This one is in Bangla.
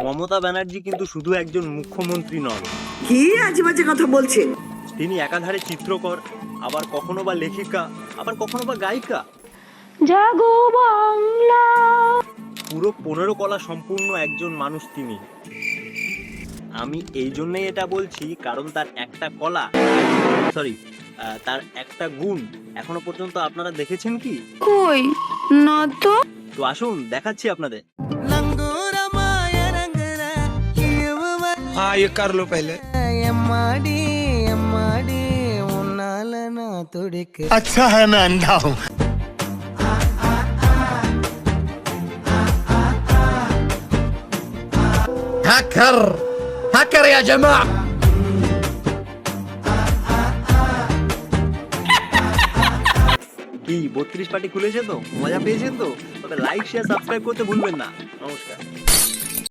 মমতা ব্যানার্জি কিন্তু শুধু একজন মুখ্যমন্ত্রী নন, কি আজে বাজে কথা বলছে? তিনি একাধারে চিত্রকর, আবার কখনো বা লেখিকা, আবার কখনো বা গায়িকা। জাগো বাংলা। পুরো 15 কলা সম্পূর্ণ একজন মানুষ তিনি। আমি এই জন্যই এটা বলছি কারণ তার একটা কলা, সরি, তার একটা গুণ এখনো পর্যন্ত আপনারা দেখেছেন কি? কই না তো। তো আসুন দেখাচ্ছি আপনাদের। हाँ ये कर लो पहले। अच्छा है मैं अंधा हूँ। हैकर हैकर या जमाआ। কি 32 পার্টি খুলেছে তো? মজা পেয়েছেন তো? তবে লাইক শেয়ার সাবস্ক্রাইব করতে ভুলবেন না। নমস্কার।